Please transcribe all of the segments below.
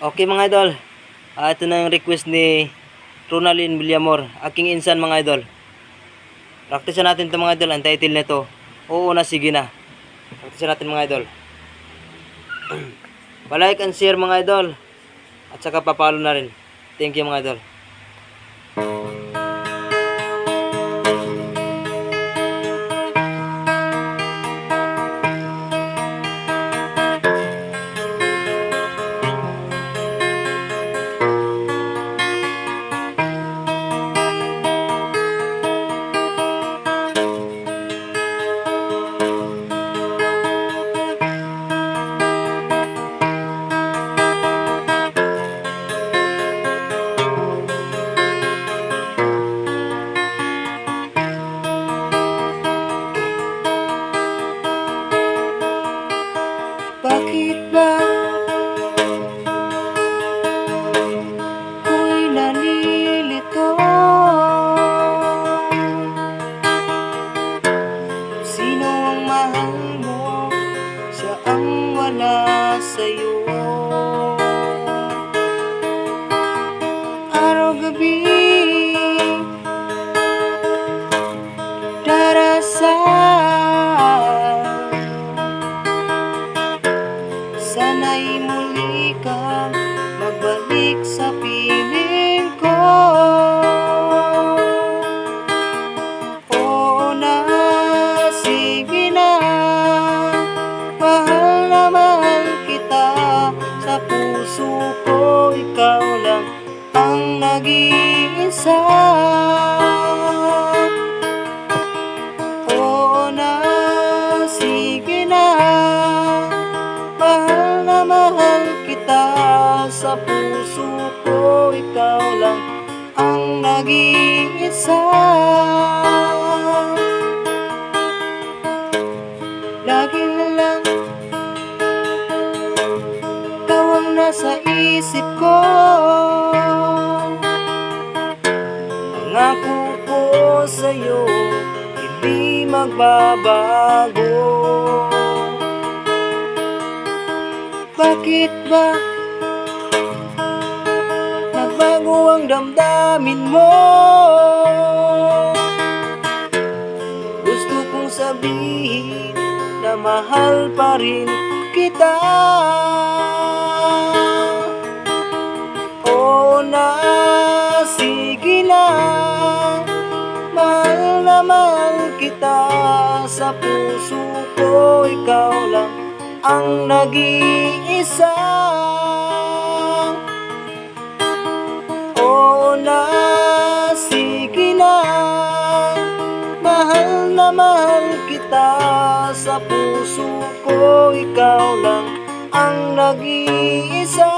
Okay mga idol, ito na yung request ni Ronalyn Villamor, aking insan mga idol. Praktisan natin ito mga idol, ang title nito, Oo na sige na. Praktisan natin mga idol. Pa-like and share mga idol, at saka pa-follow na rin. Thank you mga idol. Bakit ba ako'y nalilito? Sino ang mahal mo? Siya ang wala sa'yo. Araw-gabi darasal, sana'y muli kang magbalik sa piling ko. Oo na, sige na, mahal kita. Sa puso ko, ikaw lang ang nag-iisa. Oo na, sige na, mahal kita. Sa puso ko, ikaw lang ang nag-iisa. Lagi na lang ikaw ang nasa isip ko. Pangako ko sa'yo, hindi magbabago. Bakit ba nagbago ang damdamin mo? Gusto kong sabihin na mahal pa rin kita. Oo na, sige na, mahal kita. Sa puso ko, ikaw lang ang nag-iisa. Oo na, sige na, mahal kita. Sa puso ko, ikaw lang ang nag-iisa.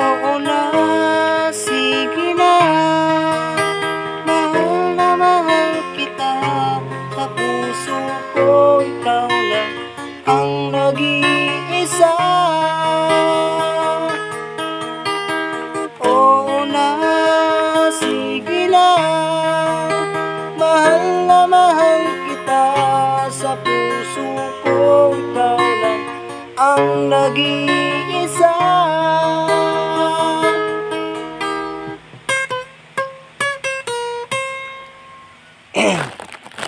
Oo na, sige na, mahal kita. Sa puso ko, ikaw lang ang nag-iisa. Oo na, sige na, mahal kita. Sa puso ko, ikaw lang ang nag-iisa.